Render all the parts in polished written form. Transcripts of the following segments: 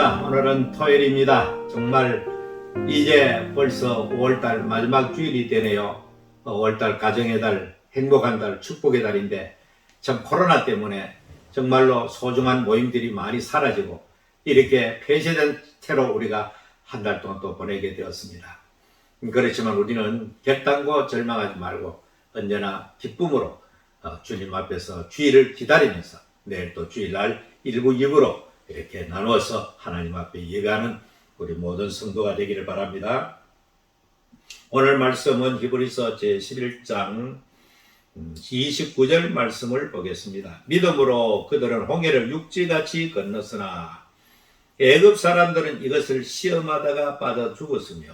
반갑습니다. 오늘은 토요일입니다. 정말 이제 벌써 5월달 마지막 주일이 되네요. 5월달 가정의 달, 행복한 달, 축복의 달인데 참 코로나 때문에 정말로 소중한 모임들이 많이 사라지고 이렇게 폐쇄된 채로 우리가 한 달 동안 또 보내게 되었습니다. 그렇지만 우리는 결단고 절망하지 말고 언제나 기쁨으로 주님 앞에서 주일을 기다리면서 내일 또 주일날 1부 2부로 이렇게 나누어서 하나님 앞에 예배하는 우리 모든 성도가 되기를 바랍니다. 오늘 말씀은 히브리서 제11장 29절 말씀을 보겠습니다. 믿음으로 그들은 홍해를 육지같이 건넜으나 애굽 사람들은 이것을 시험하다가 빠져 죽었으며.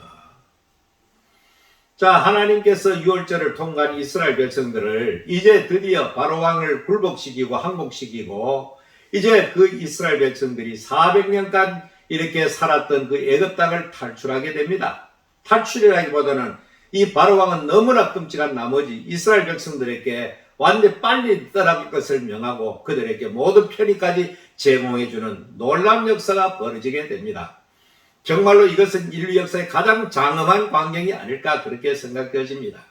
자, 하나님께서 유월절을 통과한 이스라엘 백성들을 이제 드디어 바로왕을 굴복시키고 항복시키고 이제 그 이스라엘 백성들이 400년간 이렇게 살았던 그 애굽 땅을 탈출하게 됩니다. 탈출이라기보다는 이 바로왕은 너무나 끔찍한 나머지 이스라엘 백성들에게 완전히 빨리 떠나갈 것을 명하고 그들에게 모든 편의까지 제공해주는 놀라운 역사가 벌어지게 됩니다. 정말로 이것은 인류 역사의 가장 장엄한 광경이 아닐까 그렇게 생각되어집니다.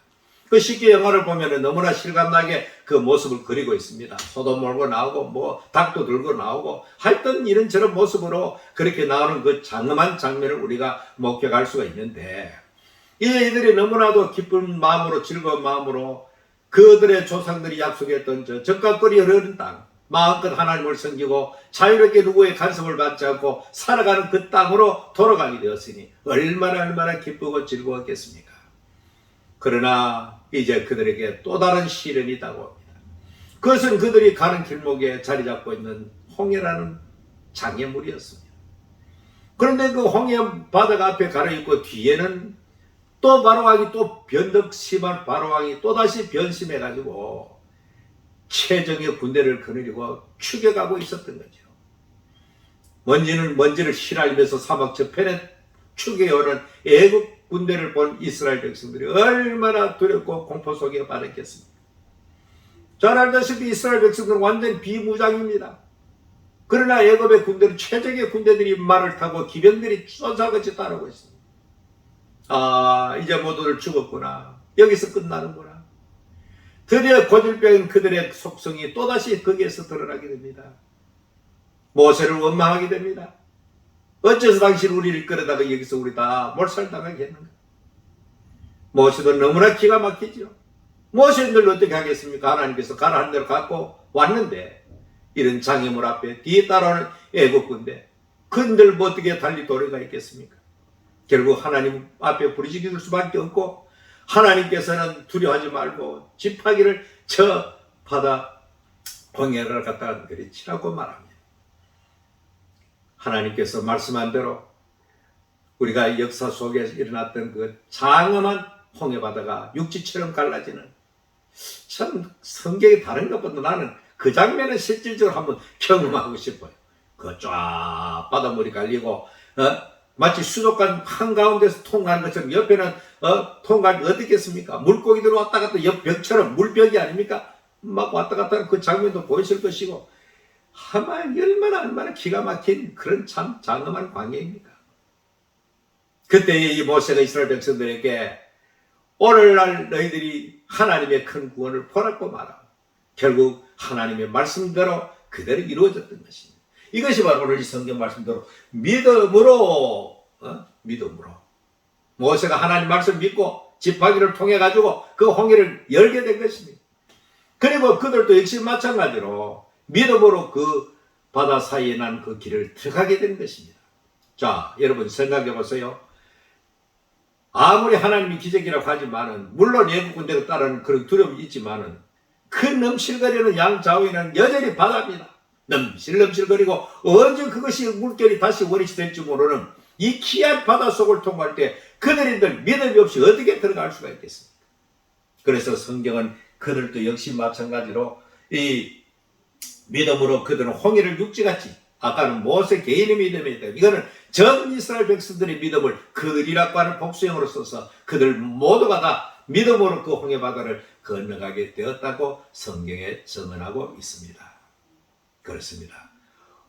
그 쉽게 영화를 보면 너무나 실감나게 그 모습을 그리고 있습니다. 소도 몰고 나오고 뭐 닭도 들고 나오고 하여튼 이런저런 모습으로 그렇게 나오는 그 장엄한 장면을 우리가 목격할 수가 있는데 이들이 너무나도 기쁜 마음으로 즐거운 마음으로 그들의 조상들이 약속했던 저 적각거리 흐르는 땅 마음껏 하나님을 섬기고 자유롭게 누구의 간섭을 받지 않고 살아가는 그 땅으로 돌아가게 되었으니 얼마나 기쁘고 즐거웠겠습니까? 그러나 이제 그들에게 또 다른 시련이 다가옵니다. 그것은 그들이 가는 길목에 자리 잡고 있는 홍해라는 장애물이었습니다. 그런데 그 홍해 바다가 앞에 가려있고 뒤에는 또 바로왕이 또 변덕 심한 바로왕이 또다시 변심해가지고 최정의 군대를 거느리고 추격하고 있었던 거죠. 먼지를 휘날리면서 사막 저편에 추격해오는 애국 군대를 본 이스라엘 백성들이 얼마나 두렵고 공포 속에 빠졌겠습니까? 잘 알다시피 이스라엘 백성들은 완전 비무장입니다. 그러나 애굽의 군대는 최적의 군대들이 말을 타고 기병들이 쫓아같이 따르고 있습니다. 아, 이제 모두들 죽었구나. 여기서 끝나는구나. 드디어 고질병인 그들의 속성이 또다시 거기에서 드러나게 됩니다. 모세를 원망하게 됩니다. 어째서 당신 우리를 끌어다가 여기서 우리 다 몰살당하게 했는가? 모세도 너무나 기가 막히죠. 모세는 어떻게 하겠습니까? 하나님께서 가라는 대로 갖고 왔는데 이런 장애물 앞에 뒤에 따라오는 애국 군대 그들 뭐 어떻게 달리 도리가 있겠습니까? 결국 하나님 앞에 부르짖을 수밖에 없고 하나님께서는 두려워하지 말고 지팡이를 저 바다 홍해를 갖다가 내리치라고 말합니다. 하나님께서 말씀한 대로 우리가 역사 속에서 일어났던 그 장엄한 홍해 바다가 육지처럼 갈라지는 참 성경이 다른 것보다 나는 그 장면을 실질적으로 한번 경험하고 싶어요. 그 쫙 바닷물이 갈리고 마치 수족관 한가운데서 통과하는 것처럼 옆에는 통과하기 어떻겠습니까? 물고기들 왔다 갔다 옆 벽처럼 물벽이 아닙니까? 막 왔다 갔다 하는 그 장면도 보이실 것이고 아마 얼마나 기가 막힌 그런 참 장엄한 광경입니까? 그때 이 모세가 이스라엘 백성들에게 오늘날 너희들이 하나님의 큰 구원을 보라고 말하고 결국 하나님의 말씀대로 그대로 이루어졌던 것입니다. 이것이 바로 오늘 이 성경 말씀대로 믿음으로 모세가 하나님 말씀 믿고 지팡이를 통해 가지고 그 홍해를 열게 된 것입니다. 그리고 그들도 역시 마찬가지로 믿음으로 그 바다 사이에 난 그 길을 들어가게 된 것입니다. 자, 여러분 생각해 보세요. 아무리 하나님이 기적이라고 하지만은 물론 애국 군대가 따르는 그런 두려움이 있지만은 그 넘실거리는 양좌우에는 여전히 바다입니다. 넘실넘실거리고 언제 그것이 물결이 다시 원위치 될지 모르는 이 기이한 바다 속을 통과할 때 그들인들 믿음이 없이 어떻게 들어갈 수가 있겠습니까? 그래서 성경은 그들도 역시 마찬가지로 이 믿음으로 그들은 홍해를 육지같이 아까는 모세 개인의 믿음이었다. 이거는 전 이스라엘 백성들의 믿음을 그들이라고 하는 복수형으로 써서 그들 모두가 다 믿음으로 그 홍해 바다를 건너가게 되었다고 성경에 선언하고 있습니다. 그렇습니다.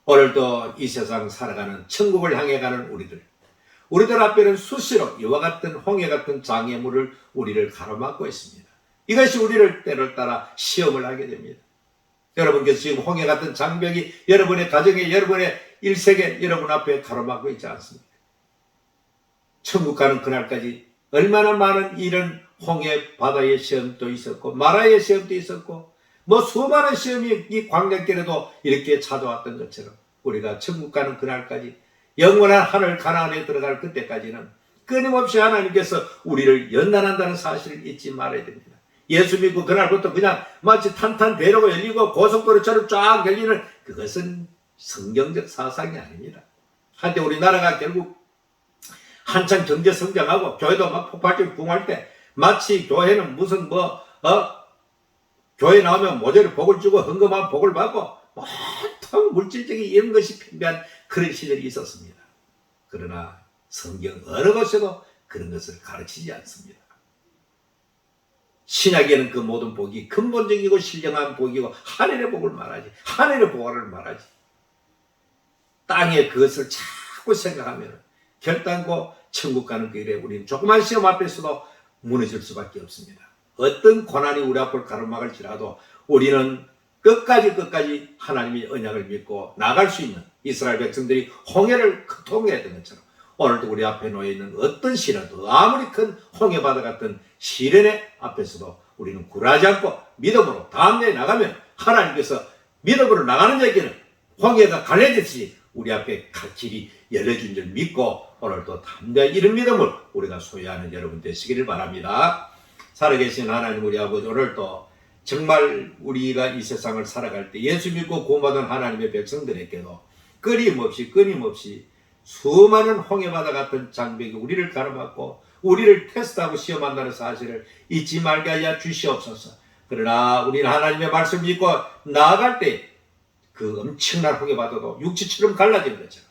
오늘도 이 세상 살아가는 천국을 향해 가는 우리들 앞에는 수시로 이와 같은 홍해 같은 장애물을 우리를 가로막고 있습니다. 이것이 우리를 때를 따라 시험을 하게 됩니다. 여러분께서 지금 홍해 같은 장벽이 여러분의 가정에, 여러분의 일생에 여러분 앞에 가로막고 있지 않습니까? 천국 가는 그날까지 얼마나 많은 이런 홍해 바다의 시험도 있었고 마라의 시험도 있었고 수많은 시험이 이 광야길에도 이렇게 찾아왔던 것처럼 우리가 천국 가는 그날까지 영원한 하늘 가나안에 들어갈 그때까지는 끊임없이 하나님께서 우리를 연단한다는 사실을 잊지 말아야 됩니다. 예수 믿고 그날부터 그냥 마치 탄탄대로가 열리고 고속도로처럼 쫙 열리는 그것은 성경적 사상이 아닙니다. 한때 우리나라가 결국 한창 경제 성장하고 교회도 막 폭발적으로 붕할 때 마치 교회는 무슨 교회 나오면 모조리 복을 주고 헌금하면 복을 받고 모든 물질적인 이런 것이 팽배한 그런 시절이 있었습니다. 그러나 성경 어느 곳에도 그런 것을 가르치지 않습니다. 신약에는 그 모든 복이 근본적이고 신령한 복이고 하늘의 복을 말하지, 하늘의 복을 말하지. 땅에 그것을 자꾸 생각하면 결단코 천국 가는 길에 우리는 조그만 시험 앞에서도 무너질 수밖에 없습니다. 어떤 고난이 우리 앞을 가로막을지라도 우리는 끝까지 하나님의 언약을 믿고 나갈 수 있는 이스라엘 백성들이 홍해를 통해했던 것처럼 오늘도 우리 앞에 놓여있는 어떤 시련도 아무리 큰 홍해바다 같은 시련의 앞에서도 우리는 굴하지 않고 믿음으로 다음날에 나가면 하나님께서 믿음으로 나가는 자에게는 홍해가 갈라졌듯이 우리 앞에 갈 길이 열려준 줄 믿고 오늘도 담대한 이런 믿음을 우리가 소유하는 여러분 되시기를 바랍니다. 살아계신 하나님 우리 아버지, 오늘도 정말 우리가 이 세상을 살아갈 때 예수 믿고 구원받은 하나님의 백성들에게도 끊임없이 수많은 홍해바다 같은 장벽이 우리를 가로막고 우리를 테스트하고 시험한다는 사실을 잊지 말게 하여 주시옵소서. 그러나 우리는 하나님의 말씀을 믿고 나아갈 때 그 엄청난 홍해바다도 육지처럼 갈라지는 것처럼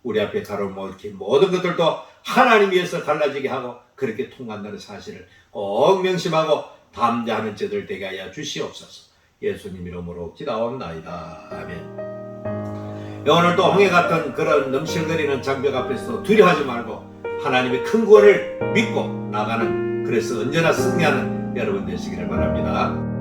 우리 앞에 가로막힌 모든 것들도 하나님 위해서 갈라지게 하고 그렇게 통한다는 사실을 꼭 명심하고 담대하는 자들 되게 하여 주시옵소서. 예수님 이름으로 기도하옵나이다. 아멘. 오늘도 홍해 같은 그런 넘실거리는 장벽 앞에서 두려워하지 말고 하나님의 큰 구원을 믿고 나가는, 그래서 언제나 승리하는 여러분 되시기를 바랍니다.